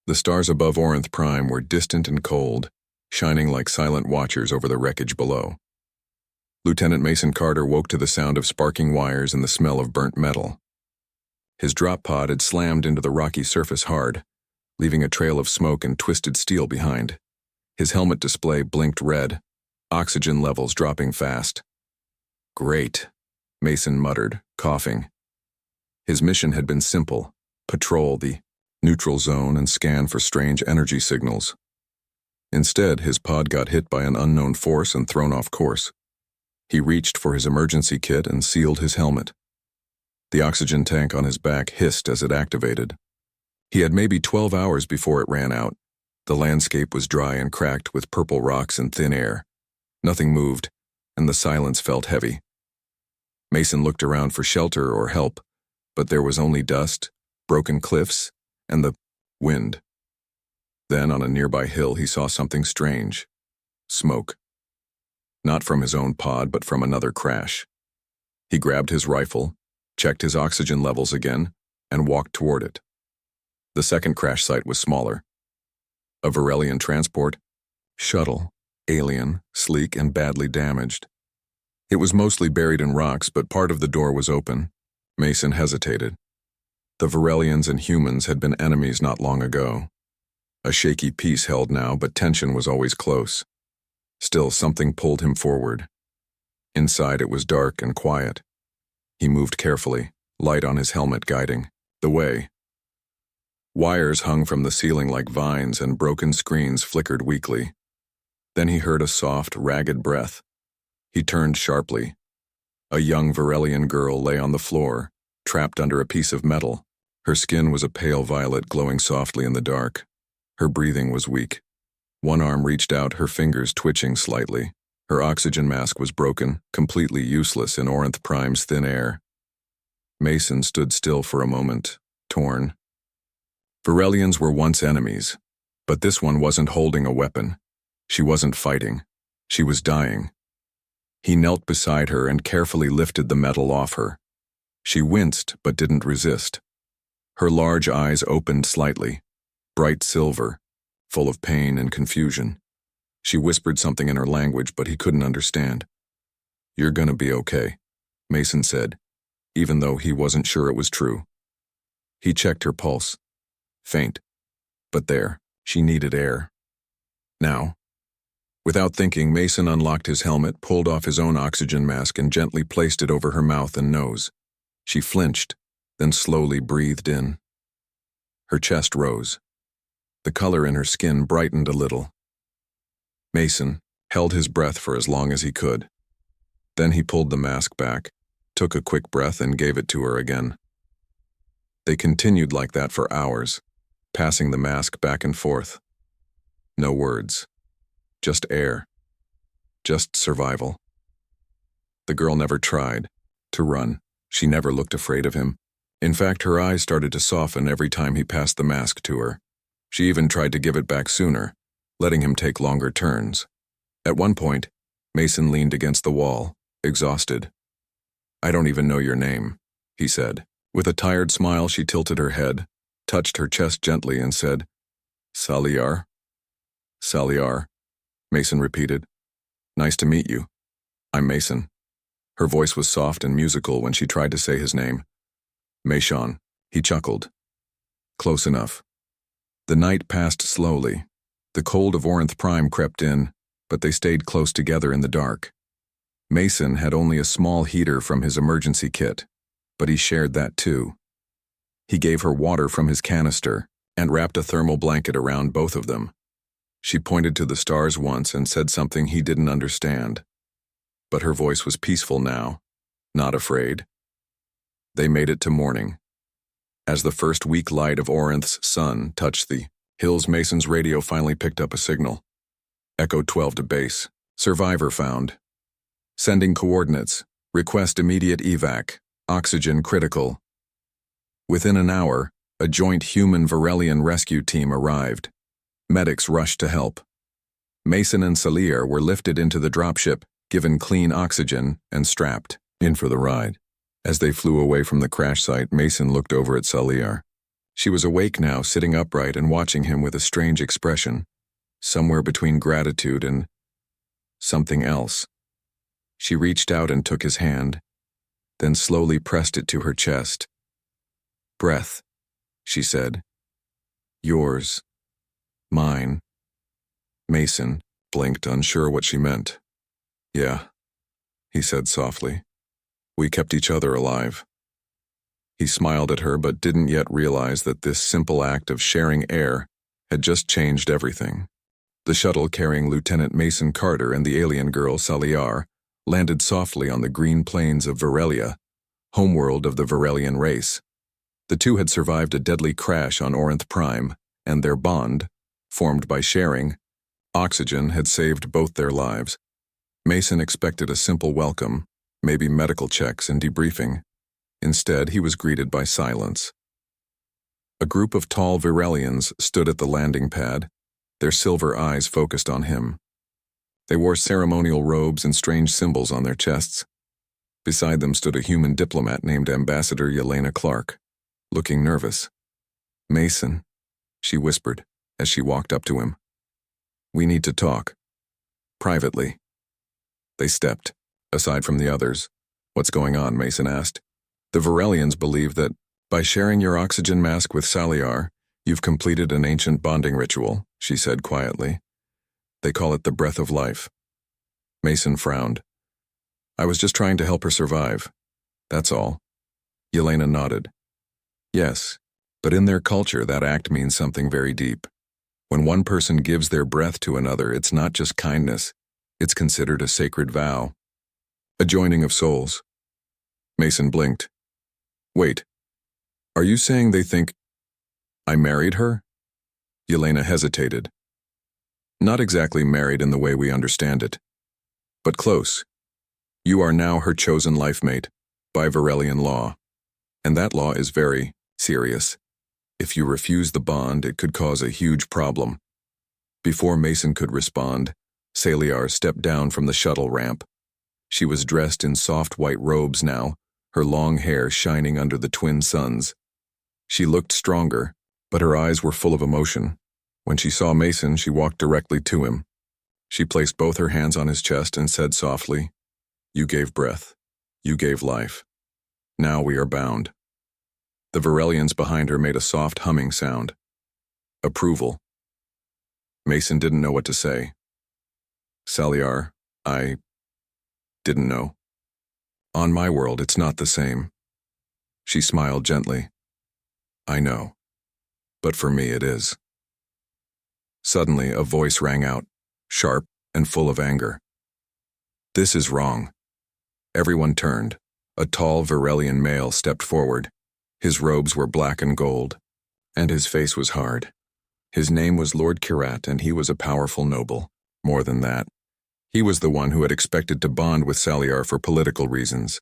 The stars above Orinth Prime were distant and cold, shining like silent watchers over the wreckage below. Lieutenant Mason Carter woke to the sound of sparking wires and the smell of burnt metal. His drop pod had slammed into the rocky surface hard, leaving a trail of smoke and twisted steel behind. His helmet display blinked red, oxygen levels dropping fast. "Great," Mason muttered, coughing. His mission had been simple: patrol the neutral zone and scan for strange energy signals. Instead, his pod got hit by an unknown force and thrown off course. He reached for his emergency kit and sealed his helmet. The oxygen tank on his back hissed as it activated. He had maybe 12 hours before it ran out. The landscape was dry and cracked with purple rocks and thin air. Nothing moved, and the silence felt heavy. Mason looked around for shelter or help, but there was only dust, broken cliffs, and the wind. Then, on a nearby hill, he saw something strange. Smoke. Not from his own pod, but from another crash. He grabbed his rifle, checked his oxygen levels again, and walked toward it. The second crash site was smaller. A Varelian transport shuttle, alien, sleek, and badly damaged. It was mostly buried in rocks, but part of the door was open. Mason hesitated. The Varelians and humans had been enemies not long ago. A shaky peace held now, but tension was always close. Still, something pulled him forward. Inside, it was dark and quiet. He moved carefully, light on his helmet guiding the way. Wires hung from the ceiling like vines, and broken screens flickered weakly. Then he heard a soft, ragged breath. He turned sharply. A young Varelian girl lay on the floor, trapped under a piece of metal. Her skin was a pale violet glowing softly in the dark. Her breathing was weak. One arm reached out, her fingers twitching slightly. Her oxygen mask was broken, completely useless in Orinth Prime's thin air. Mason stood still for a moment, torn. Varelians were once enemies, but this one wasn't holding a weapon. She wasn't fighting. She was dying. He knelt beside her and carefully lifted the metal off her. She winced but didn't resist. Her large eyes opened slightly, bright silver, full of pain and confusion. She whispered something in her language, but he couldn't understand. "You're gonna be okay," Mason said, even though he wasn't sure it was true. He checked her pulse. Faint. But there, she needed air. Now. Without thinking, Mason unlocked his helmet, pulled off his own oxygen mask, and gently placed it over her mouth and nose. She flinched, then slowly breathed in. Her chest rose. The color in her skin brightened a little. Mason held his breath for as long as he could. Then he pulled the mask back, took a quick breath, and gave it to her again. They continued like that for hours, passing the mask back and forth. No words. Just air. Just survival. The girl never tried to run. She never looked afraid of him. In fact, her eyes started to soften every time he passed the mask to her. She even tried to give it back sooner, letting him take longer turns. At one point, Mason leaned against the wall, exhausted. "I don't even know your name," he said. With a tired smile, she tilted her head, touched her chest gently, and said, "Saliar." "Saliar," Mason repeated. "Nice to meet you. I'm Mason." Her voice was soft and musical when she tried to say his name. "Mason," he chuckled. Close enough. The night passed slowly. The cold of Orinth Prime crept in, but they stayed close together in the dark. Mason had only a small heater from his emergency kit, but he shared that too. He gave her water from his canister and wrapped a thermal blanket around both of them. She pointed to the stars once and said something he didn't understand. But her voice was peaceful now, not afraid. They made it to morning. As the first weak light of Orinth's sun touched the hills, Mason's radio finally picked up a signal. Echo 12 to base. Survivor found. Sending coordinates. Request immediate evac. Oxygen critical. Within an hour, a joint human-Varelian rescue team arrived. Medics rushed to help. Mason and Salier were lifted into the dropship, given clean oxygen, and strapped in for the ride. As they flew away from the crash site, Mason looked over at Salier. She was awake now, sitting upright and watching him with a strange expression, somewhere between gratitude and something else. She reached out and took his hand, then slowly pressed it to her chest. "Breath," she said. "Yours. Mine." Mason blinked, unsure what she meant. "Yeah," he said softly. "We kept each other alive." He smiled at her but didn't yet realize that this simple act of sharing air had just changed everything. The shuttle carrying Lieutenant Mason Carter and the alien girl Saliar landed softly on the green plains of Virelia, homeworld of the Virelian race. The two had survived a deadly crash on Orinth Prime, and their bond, formed by sharing oxygen, had saved both their lives. Mason expected a simple welcome, maybe medical checks and debriefing. Instead, he was greeted by silence. A group of tall Virelians stood at the landing pad, their silver eyes focused on him. They wore ceremonial robes and strange symbols on their chests. Beside them stood a human diplomat named Ambassador Yelena Clark, looking nervous. "Mason," she whispered as she walked up to him. "We need to talk. Privately." They stepped, aside from the others. "What's going on?" Mason asked. "The Virelians believe that, by sharing your oxygen mask with Saliar, you've completed an ancient bonding ritual," she said quietly. "They call it the breath of life." Mason frowned. "I was just trying to help her survive. That's all." Yelena nodded. "Yes, but in their culture that act means something very deep. When one person gives their breath to another, it's not just kindness, it's considered a sacred vow. A joining of souls." Mason blinked. "Wait, are you saying they think I married her?" Yelena hesitated. "Not exactly married in the way we understand it, but close. You are now her chosen life mate, by Virelian law. And that law is very serious. If you refuse the bond, it could cause a huge problem." Before Mason could respond, Saliar stepped down from the shuttle ramp. She was dressed in soft white robes now, her long hair shining under the twin suns. She looked stronger, but her eyes were full of emotion. When she saw Mason, she walked directly to him. She placed both her hands on his chest and said softly, "You gave breath. You gave life. Now we are bound." The Virelians behind her made a soft humming sound. Approval. Mason didn't know what to say. "Saliar, I didn't know. On my world, it's not the same." She smiled gently. "I know. But for me, it is." Suddenly, a voice rang out, sharp and full of anger. "This is wrong." Everyone turned. A tall Virelian male stepped forward. His robes were black and gold, and his face was hard. His name was Lord Kirat, and he was a powerful noble. More than that, he was the one who had expected to bond with Saliar for political reasons.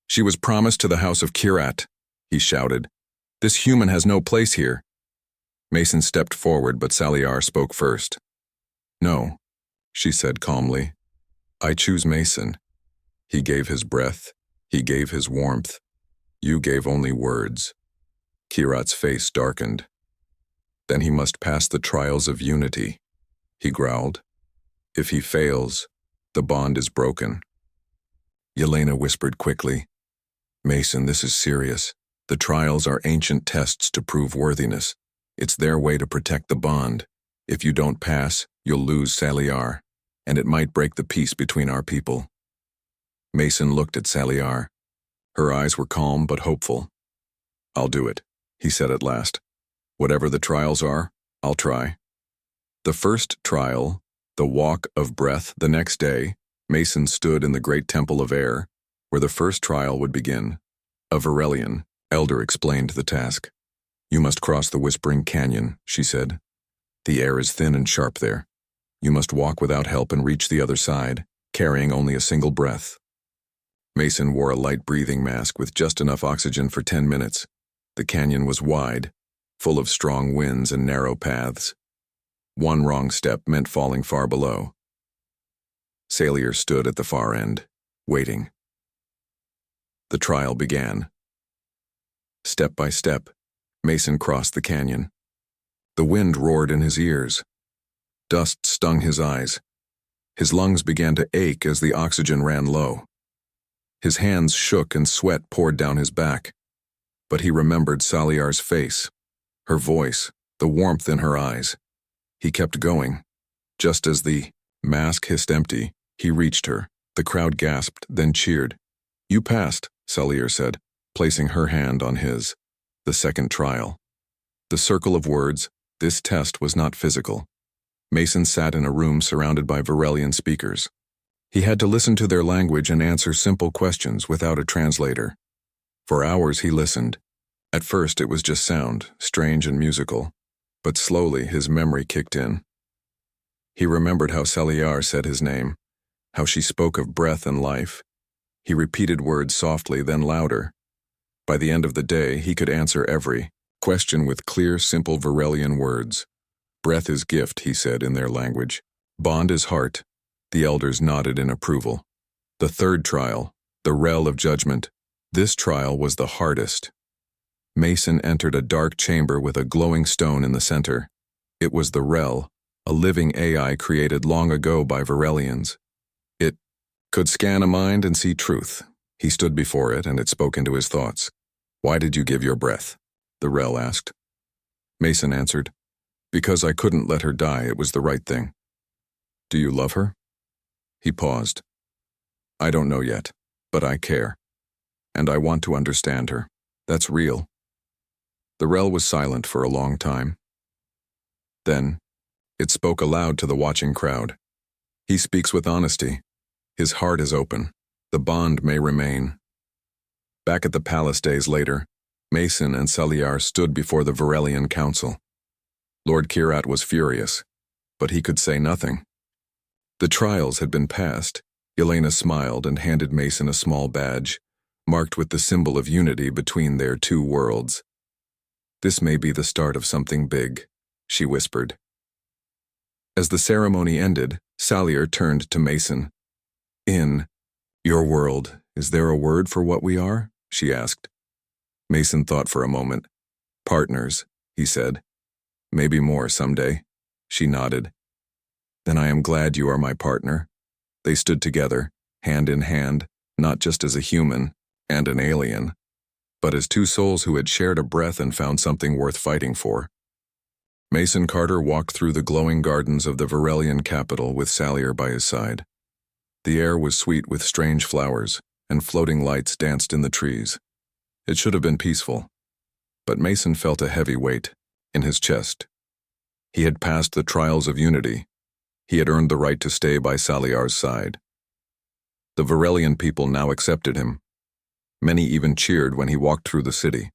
"She was promised to the House of Kirat," he shouted. "This human has no place here." Mason stepped forward, but Saliar spoke first. "No," she said calmly. "I choose Mason. He gave his breath. He gave his warmth. You gave only words." Kirat's face darkened. "Then he must pass the trials of unity," he growled. "If he fails, the bond is broken." Yelena whispered quickly, "Mason, this is serious. The trials are ancient tests to prove worthiness. It's their way to protect the bond. If you don't pass, you'll lose Saliar, and it might break the peace between our people." Mason looked at Saliar. Her eyes were calm but hopeful. "I'll do it," he said at last. "Whatever the trials are, I'll try." The first trial, the walk of breath, the next day, Mason stood in the great temple of air, where the first trial would begin. A Virelian elder explained the task. "You must cross the Whispering Canyon," she said. "The air is thin and sharp there. You must walk without help and reach the other side, carrying only a single breath." Mason wore a light breathing mask with just enough oxygen for 10 minutes. The canyon was wide, full of strong winds and narrow paths. One wrong step meant falling far below. Saliar stood at the far end, waiting. The trial began. Step by step, Mason crossed the canyon. The wind roared in his ears. Dust stung his eyes. His lungs began to ache as the oxygen ran low. His hands shook and sweat poured down his back. But he remembered Saliar's face, her voice, the warmth in her eyes. He kept going. Just as the mask hissed empty, he reached her. The crowd gasped, then cheered. "You passed," Saliar said, placing her hand on his. The second trial. The circle of words, this test was not physical. Mason sat in a room surrounded by Varelian speakers. He had to listen to their language and answer simple questions without a translator. For hours he listened. At first it was just sound, strange and musical, but slowly his memory kicked in. He remembered how Saliar said his name, how she spoke of breath and life. He repeated words softly, then louder. By the end of the day, he could answer every question with clear, simple Varelian words. "Breath is gift," he said in their language. "Bond is heart." The elders nodded in approval. The third trial, the Rel of Judgment. This trial was the hardest. Mason entered a dark chamber with a glowing stone in the center. It was the Rel, a living AI created long ago by Varelians. It could scan a mind and see truth. He stood before it, and it spoke into his thoughts. "Why did you give your breath?" the Rel asked. Mason answered, "Because I couldn't let her die. It was the right thing." "Do you love her?" He paused. "I don't know yet, but I care. And I want to understand her. That's real." The Rel was silent for a long time. Then, it spoke aloud to the watching crowd. "He speaks with honesty. His heart is open. The bond may remain." Back at the palace days later, Mason and Saliar stood before the Varelian council. Lord Kirat was furious, but he could say nothing. The trials had been passed. Elena smiled and handed Mason a small badge, marked with the symbol of unity between their two worlds. "This may be the start of something big," she whispered. As the ceremony ended, Saliar turned to Mason. "In your world, is there a word for what we are?" she asked. Mason thought for a moment. "Partners," he said. "Maybe more someday." She nodded. "Then I am glad you are my partner." They stood together, hand in hand, not just as a human and an alien, but as two souls who had shared a breath and found something worth fighting for. Mason Carter walked through the glowing gardens of the Varelian capital with Saliar by his side. The air was sweet with strange flowers, and floating lights danced in the trees. It should have been peaceful, but Mason felt a heavy weight in his chest. He had passed the trials of unity. He had earned the right to stay by Saliar's side. The Varelian people now accepted him. Many even cheered when he walked through the city.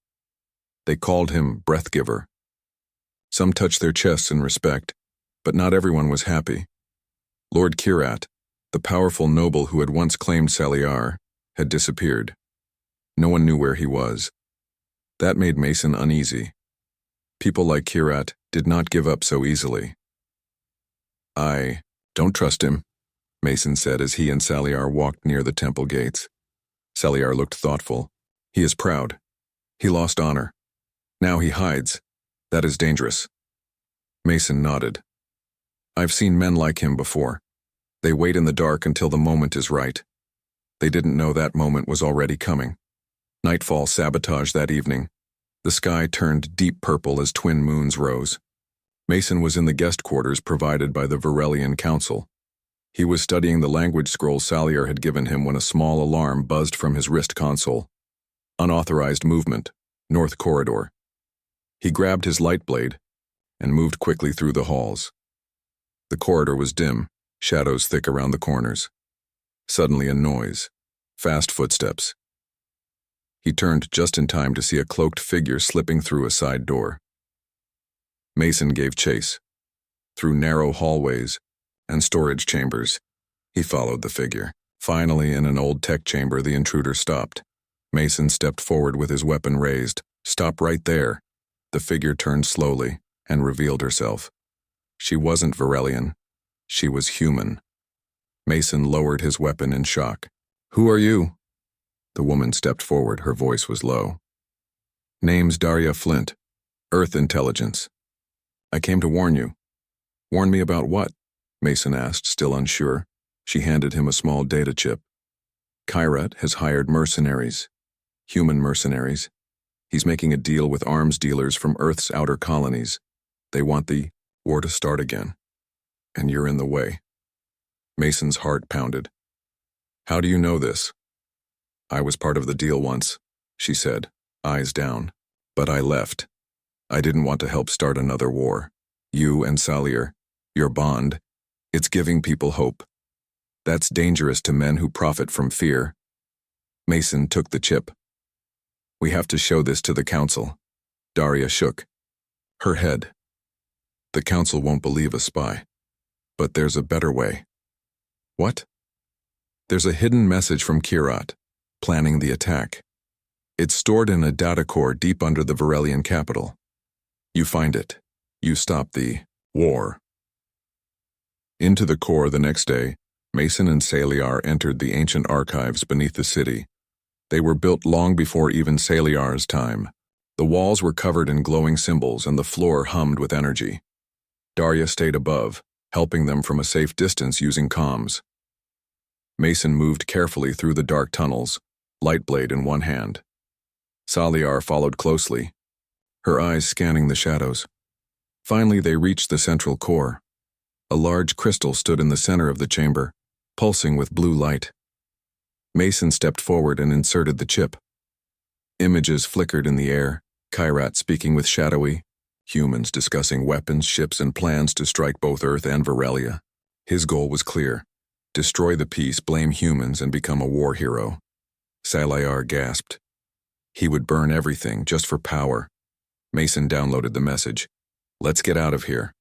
They called him Breath Giver. Some touched their chests in respect, but not everyone was happy. Lord Kirat, the powerful noble who had once claimed Saliar, had disappeared. No one knew where he was. That made Mason uneasy. People like Kirat did not give up so easily. "I don't trust him," Mason said as he and Saliar walked near the temple gates. Saliar looked thoughtful. "He is proud. He lost honor. Now he hides. That is dangerous." Mason nodded. "I've seen men like him before. They wait in the dark until the moment is right. They didn't know that moment was already coming." Nightfall sabotaged that evening. The sky turned deep purple as twin moons rose. Mason was in the guest quarters provided by the Varelian Council. He was studying the language scroll Saliar had given him when a small alarm buzzed from his wrist console. Unauthorized movement, North Corridor. He grabbed his light blade and moved quickly through the halls. The corridor was dim, shadows thick around the corners. Suddenly a noise, fast footsteps. He turned just in time to see a cloaked figure slipping through a side door. Mason gave chase. Through narrow hallways and storage chambers, he followed the figure. Finally, in an old tech chamber, the intruder stopped. Mason stepped forward with his weapon raised. "Stop right there." The figure turned slowly and revealed herself. She wasn't Varelian. She was human. Mason lowered his weapon in shock. "Who are you?" The woman stepped forward. Her voice was low. "Name's Daria Flint. Earth intelligence. I came to warn you. Warn me about what? Mason asked, still unsure. She handed him a small data chip. Kyrat has hired mercenaries. Human mercenaries. He's making a deal with arms dealers from Earth's outer colonies. They want the war to start again. And you're in the way. Mason's heart pounded. How do you know this? I was part of the deal once, she said, eyes down. But I left. I didn't want to help start another war. You and Salier, your bond, it's giving people hope. That's dangerous to men who profit from fear. Mason took the chip. We have to show this to the council. Daria shook her head. The council won't believe a spy. But there's a better way. What? There's a hidden message from Kyrat, planning the attack. It's stored in a data core deep under the Varelian capital. You find it. You stop the war. Into the core the next day, Mason and Saliar entered the ancient archives beneath the city. They were built long before even Saliar's time. The walls were covered in glowing symbols and the floor hummed with energy. Daria stayed above, helping them from a safe distance using comms. Mason moved carefully through the dark tunnels, light blade in one hand. Saliar followed closely, her eyes scanning the shadows. Finally, they reached the central core. A large crystal stood in the center of the chamber, pulsing with blue light. Mason stepped forward and inserted the chip. Images flickered in the air, Kyrat speaking with shadowy humans discussing weapons, ships, and plans to strike both Earth and Varelia. His goal was clear: destroy the peace, blame humans, and become a war hero. Saliar gasped. He would burn everything just for power. Mason downloaded the message. Let's get out of here.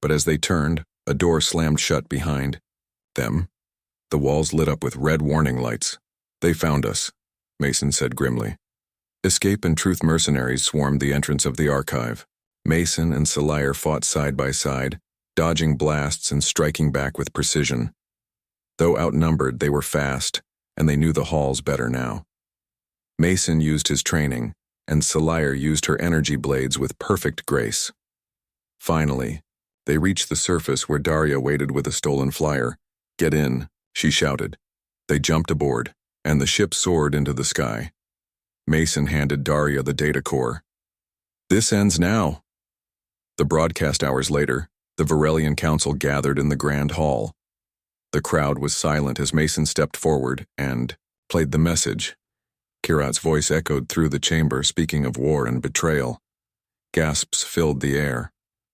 But as they turned, a door slammed shut behind them. The walls lit up with red warning lights. They found us, Mason said grimly. Escape and Truth mercenaries swarmed the entrance of the archive. Mason and Salier fought side by side, dodging blasts and striking back with precision. Though outnumbered, they were fast, and they knew the halls better now. Mason used his training, and Salier used her energy blades with perfect grace. Finally, they reached the surface where Daria waited with a stolen flyer. Get in, she shouted. They jumped aboard, and the ship soared into the sky. Mason handed Daria the data core. This ends now. The broadcast hours later, the Varelian Council gathered in the Grand Hall. The crowd was silent as Mason stepped forward and played the message. Kyrat's voice echoed through the chamber, speaking of war and betrayal. Gasps filled the air.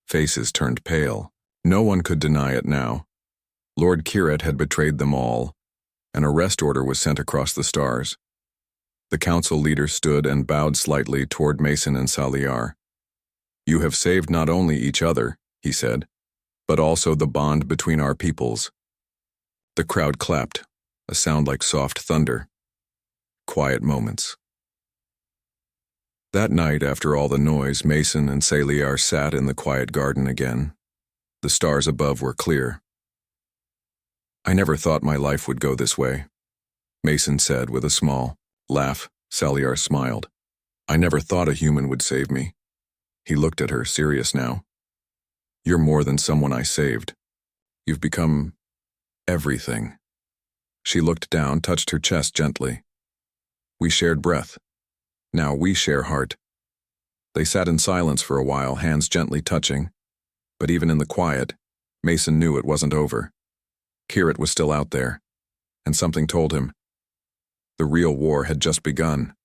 Faces turned pale. No one could deny it now. Lord Kyrat had betrayed them all. An arrest order was sent across the stars. The council leader stood and bowed slightly toward Mason and Saliar. You have saved not only each other, he said, but also the bond between our peoples. The crowd clapped, a sound like soft thunder. Quiet moments. That night, after all the noise, Mason and Saliar sat in the quiet garden again. The stars above were clear. I never thought my life would go this way, Mason said with a small laugh. Saliar smiled. I never thought a human would save me. He looked at her, serious now. You're more than someone I saved. You've become everything. She looked down, touched her chest gently. We shared breath. Now we share heart. They sat in silence for a while, hands gently touching. But even in the quiet, Mason knew it wasn't over. Kyrat was still out there, and something told him. The real war had just begun.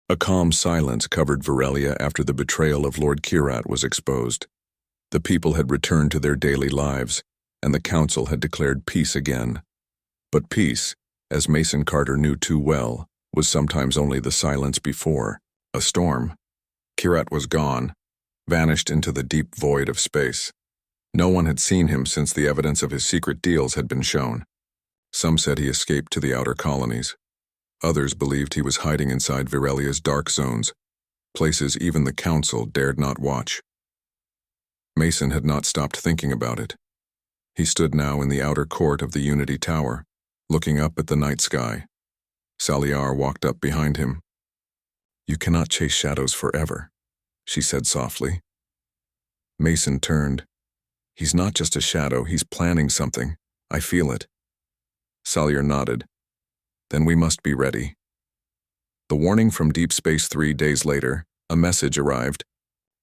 A calm silence covered Varelia after the betrayal of Lord Kyrat was exposed. The people had returned to their daily lives, and the council had declared peace again. But peace, as Mason Carter knew too well, was sometimes only the silence before a storm. Kyrat was gone, vanished into the deep void of space. No one had seen him since the evidence of his secret deals had been shown. Some said he escaped to the outer colonies. Others believed he was hiding inside Varelia's dark zones, places even the council dared not watch. Mason had not stopped thinking about it. He stood now in the outer court of the Unity Tower, looking up at the night sky. Saliar walked up behind him. You cannot chase shadows forever, she said softly. Mason turned. He's not just a shadow, he's planning something. I feel it. Salyer nodded. Then we must be ready. The warning from Deep Space 3 days later, a message arrived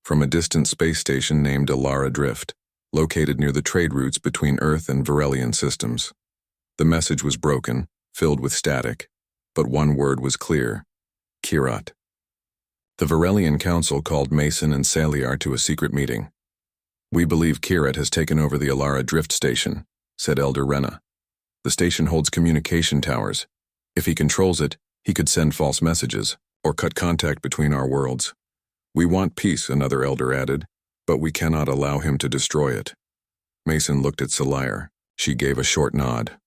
from a distant space station named Alara Drift, located near the trade routes between Earth and Varelian systems. The message was broken, filled with static, but one word was clear: Kirat. The Varelian Council called Mason and Salyer to a secret meeting. We believe Kirat has taken over the Alara Drift station, said Elder Rena. The station holds communication towers. If he controls it, he could send false messages, or cut contact between our worlds. We want peace, another elder added, but we cannot allow him to destroy it. Mason looked at Salyer. She gave a short nod.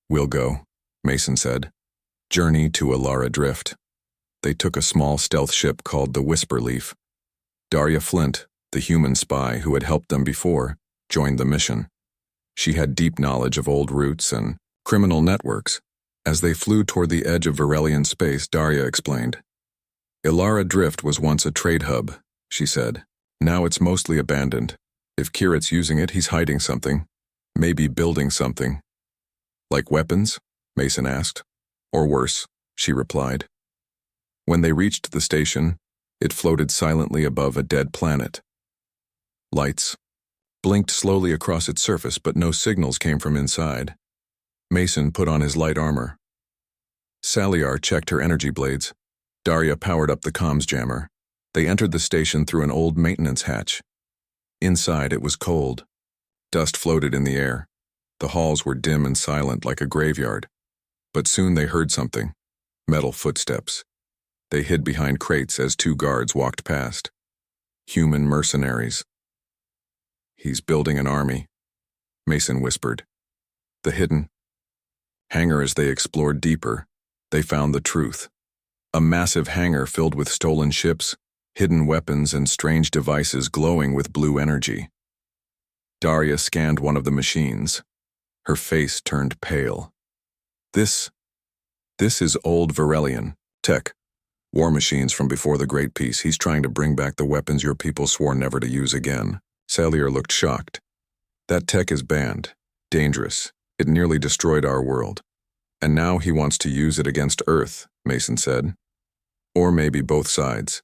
We'll go, Mason said. Journey to Alara Drift. They took a small stealth ship called the Whisper Leaf. Darya Flint, the human spy who had helped them before, joined the mission. She had deep knowledge of old routes and criminal networks. As they flew toward the edge of Varelian space, Darya explained. Alara Drift was once a trade hub, she said. Now it's mostly abandoned. If Kirat's using it, he's hiding something. Maybe building something. Like weapons? Mason asked. Or worse, she replied. When they reached the station, it floated silently above a dead planet. Lights blinked slowly across its surface, but no signals came from inside. Mason put on his light armor. Salyer checked her energy blades. Darya powered up the comms jammer. They entered the station through an old maintenance hatch. Inside it was cold. Dust floated in the air. The halls were dim and silent like a graveyard. But soon they heard something. Metal footsteps. They hid behind crates as two guards walked past. Human mercenaries. He's building an army, Mason whispered. The hidden hangar. As they explored deeper, they found the truth. A massive hangar filled with stolen ships, hidden weapons, and strange devices glowing with blue energy. Darya scanned one of the machines. Her face turned pale. This is old Varelian tech. War machines from before the Great Peace. He's trying to bring back the weapons your people swore never to use again. Salyer looked shocked. That tech is banned. Dangerous. It nearly destroyed our world. And now he wants to use it against Earth, Mason said. Or maybe both sides.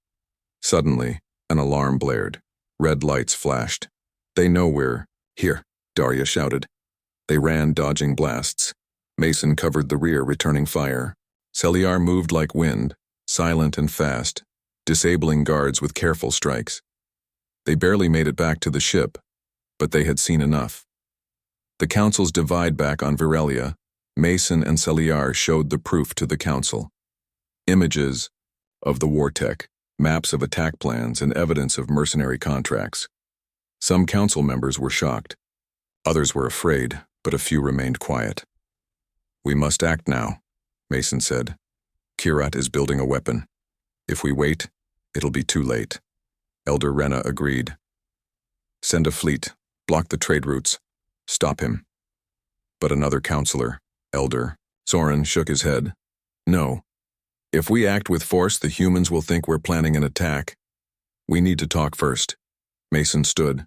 Suddenly, an alarm blared. Red lights flashed. They know we're here, Darya shouted. They ran, dodging blasts. Mason covered the rear, returning fire. Salyer moved like wind, silent and fast, disabling guards with careful strikes. They barely made it back to the ship, but they had seen enough. The Council's divide back on Varelia, Mason and Salyer showed the proof to the Council. Images of the war tech, maps of attack plans, and evidence of mercenary contracts. Some Council members were shocked. Others were afraid, but a few remained quiet. We must act now, Mason said. Kirat is building a weapon. If we wait, it'll be too late. Elder Rena agreed. Send a fleet, block the trade routes, stop him. But another counselor, Elder Soren, shook his head. No. If we act with force, the humans will think we're planning an attack. We need to talk first. Mason stood.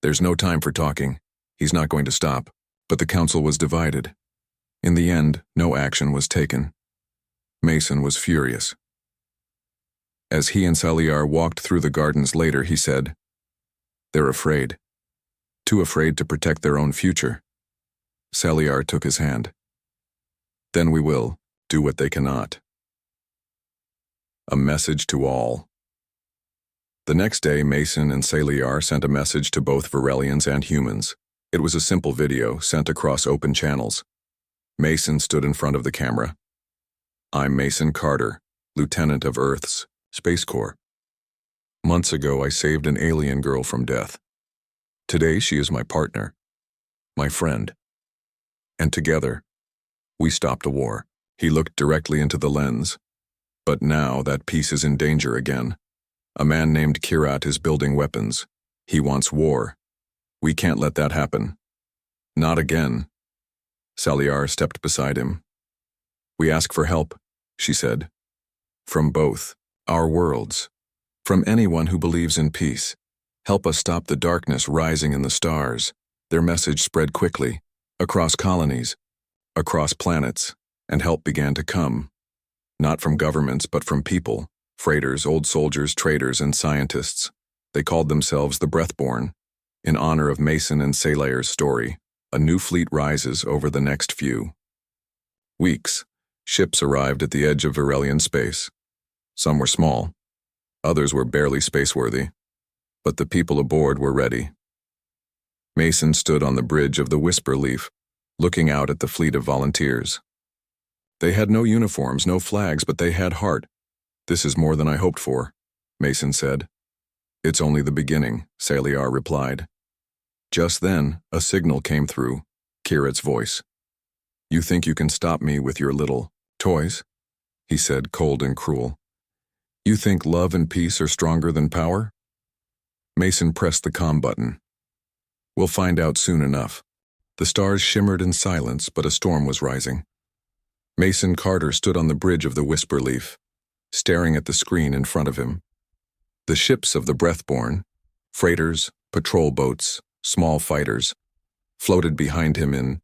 There's no time for talking. He's not going to stop. But the council was divided. In the end, no action was taken. Mason was furious. As he and Salyer walked through the gardens later, he said, They're afraid. Too afraid to protect their own future. Salyer took his hand. Then we will do what they cannot. A message to all. The next day, Mason and Salyer sent a message to both Varelians and humans. It was a simple video sent across open channels. Mason stood in front of the camera. I'm Mason Carter, Lieutenant of Earth's Space Corps. Months ago, I saved an alien girl from death. Today, she is my partner, my friend. And together, we stopped a war. He looked directly into the lens. But now that peace is in danger again. A man named Kirat is building weapons. He wants war. We can't let that happen. Not again. Salyer stepped beside him. We ask for help, she said. From both our worlds. From anyone who believes in peace. Help us stop the darkness rising in the stars. Their message spread quickly, across colonies, across planets, and help began to come. Not from governments, but from people, freighters, old soldiers, traders, and scientists. They called themselves the Breathborn. In honor of Mason and Salayer's story, a new fleet rises over the next few weeks. Ships arrived at the edge of Virelian space. Some were small, others were barely spaceworthy, but the people aboard were ready. Mason stood on the bridge of the Whisper Leaf, looking out at the fleet of volunteers. They had no uniforms, no flags, but they had heart. "This is more than I hoped for," Mason said. "It's only the beginning," Salayar replied. Just then, a signal came through, Kirat's voice. "You think you can stop me with your little toys?" he said, cold and cruel. "You think love and peace are stronger than power?" Mason pressed the comm button. "We'll find out soon enough." The stars shimmered in silence, but a storm was rising. Mason Carter stood on the bridge of the Whisper Leaf, staring at the screen in front of him. The ships of the Breathborn, freighters, patrol boats, small fighters, floated behind him in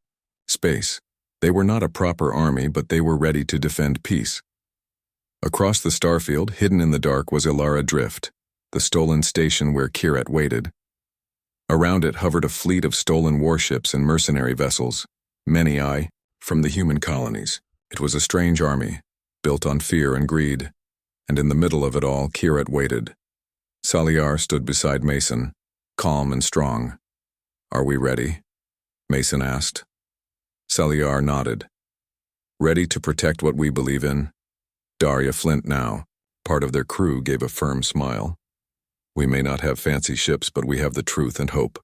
space. They were not a proper army, but they were ready to defend peace. Across the starfield, hidden in the dark, was Ilara Drift, the stolen station where Kirat waited. Around it hovered a fleet of stolen warships and mercenary vessels, many from the human colonies. It was a strange army, built on fear and greed, and in the middle of it all, Kirat waited. Salayar stood beside Mason, calm and strong. "Are we ready?" Mason asked. Salayar nodded. "Ready to protect what we believe in?" Daria Flint now, part of their crew, gave a firm smile. "We may not have fancy ships, but we have the truth and hope."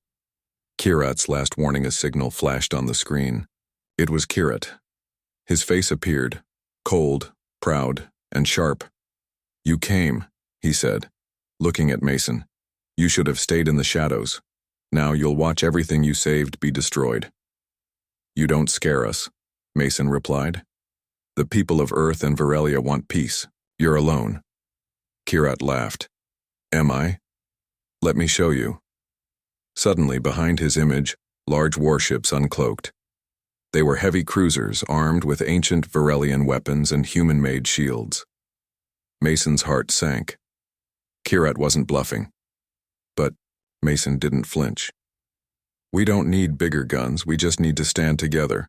Kirat's last warning signal flashed on the screen. It was Kirat. His face appeared, cold, proud, and sharp. "You came," he said, looking at Mason. "You should have stayed in the shadows. Now you'll watch everything you saved be destroyed." "You don't scare us," Mason replied. "The people of Earth and Virelia want peace. You're alone." Kirat laughed. "Am I? Let me show you." Suddenly, behind his image, large warships uncloaked. They were heavy cruisers armed with ancient Virelian weapons and human-made shields. Mason's heart sank. Kirat wasn't bluffing. But Mason didn't flinch. "We don't need bigger guns, we just need to stand together."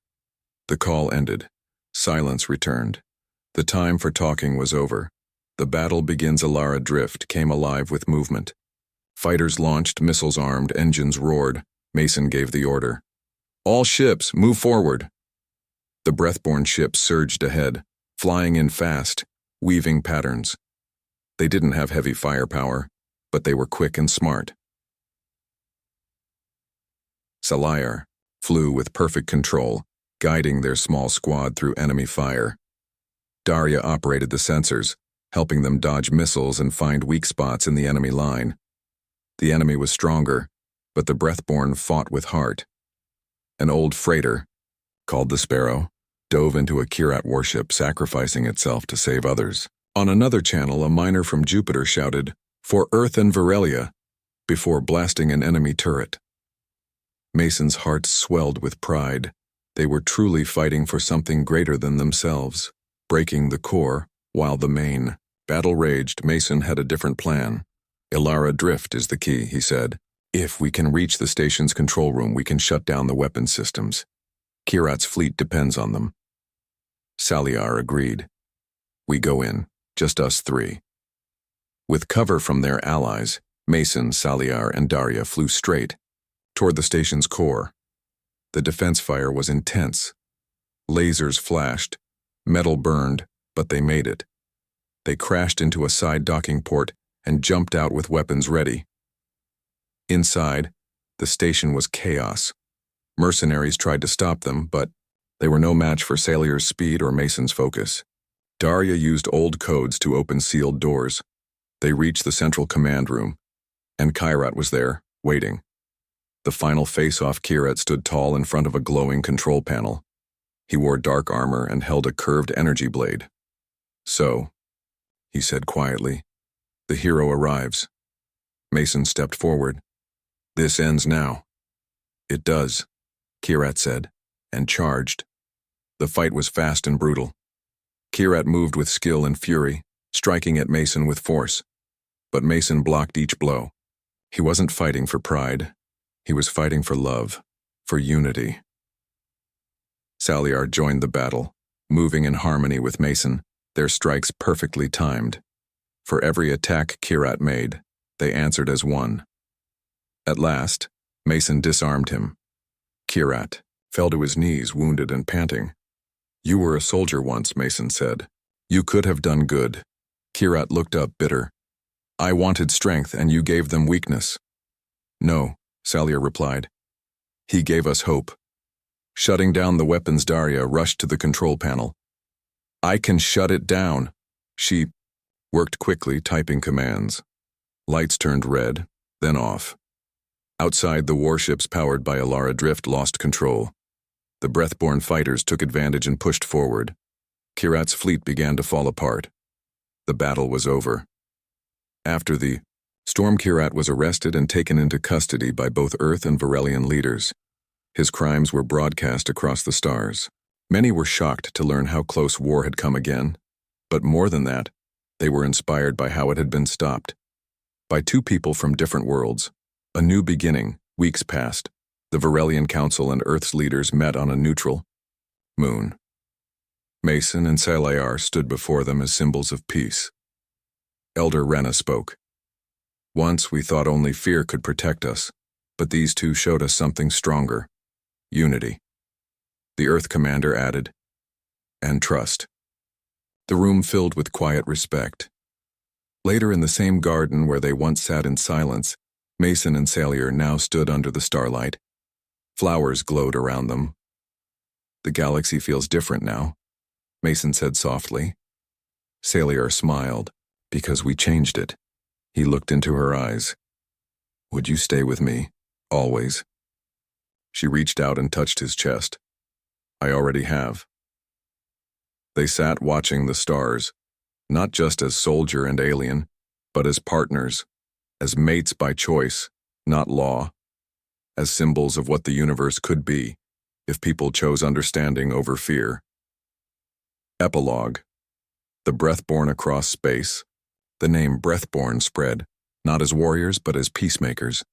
The call ended. Silence returned. The time for talking was over. The battle begins. Ilara Drift came alive with movement. Fighters launched, missiles armed, engines roared. Mason gave the order. "All ships, move forward." The Breathborn ships surged ahead, flying in fast, weaving patterns. They didn't have heavy firepower, but they were quick and smart. Salayar flew with perfect control, guiding their small squad through enemy fire. Daria operated the sensors, helping them dodge missiles and find weak spots in the enemy line. The enemy was stronger, but the Breathborn fought with heart. An old freighter, called the Sparrow, dove into a Kirat warship, sacrificing itself to save others. On another channel, a miner from Jupiter shouted, "For Earth and Virelia," before blasting an enemy turret. Mason's heart swelled with pride. They were truly fighting for something greater than themselves, breaking the core while the main battle raged. Mason had a different plan. "Ilara Drift is the key," he said. "If we can reach the station's control room, we can shut down the weapon systems. Kirat's fleet depends on them." Salayar agreed. "We go in, just us three." With cover from their allies, Mason, Salayar, and Daria flew straight toward the station's core. The defense fire was intense. Lasers flashed, metal burned, but they made it. They crashed into a side docking port and jumped out with weapons ready. Inside, the station was chaos. Mercenaries tried to stop them, but they were no match for Salayar's speed or Mason's focus. Daria used old codes to open sealed doors. They reached the central command room, and Kirat was there, waiting. The final face-off. Kirat stood tall in front of a glowing control panel. He wore dark armor and held a curved energy blade. "So," he said quietly, The hero arrives. Mason stepped forward. This ends now. It does, Kirat said, and charged. The fight was fast and brutal. Kirat moved with skill and fury, striking at Mason with force. But Mason blocked each blow. He wasn't fighting for pride. He was fighting for love, for unity. Saliar joined the battle, moving in harmony with Mason, their strikes perfectly timed. For every attack Kirat made, they answered as one. At last, Mason disarmed him. Kirat fell to his knees, wounded and panting. You were a soldier once, Mason said. You could have done good. Kirat looked up, bitter. I wanted strength, and you gave them weakness. No, Saliar replied. He gave us hope. Shutting down the weapons, Daria rushed to the control panel. I can shut it down. She worked quickly, typing commands. Lights turned red, then off. Outside, the warships powered by Alara Drift lost control. The Breathborn fighters took advantage and pushed forward. Kirat's fleet began to fall apart. The battle was over. After the storm, Kirat was arrested and taken into custody by both Earth and Varelian leaders. His crimes were broadcast across the stars. Many were shocked to learn how close war had come again. But more than that, they were inspired by how it had been stopped. By two people from different worlds. A new beginning. Weeks passed. The Varelian Council and Earth's leaders met on a neutral moon. Mason and Saliar stood before them as symbols of peace. Elder Rena spoke. Once we thought only fear could protect us, but these two showed us something stronger. Unity. The Earth Commander added, and trust. The room filled with quiet respect. Later, in the same garden where they once sat in silence, Mason and Saliar now stood under the starlight. Flowers glowed around them. The galaxy feels different now, Mason said softly. Saliar smiled. Because we changed it. He looked into her eyes. Would you stay with me, always? She reached out and touched his chest. I already have. They sat watching the stars, not just as soldier and alien, but as partners, as mates by choice, not law, as symbols of what the universe could be if people chose understanding over fear. Epilogue. The Breathborn across space. The name Breathborn spread, not as warriors but as peacemakers.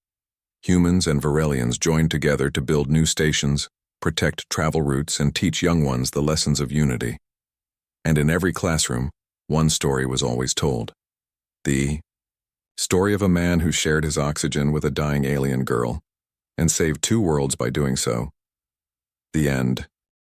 Humans and Varelians joined together to build new stations, protect travel routes, and teach young ones the lessons of unity. And in every classroom, one story was always told. The story of a man who shared his oxygen with a dying alien girl, and saved two worlds by doing so. The end.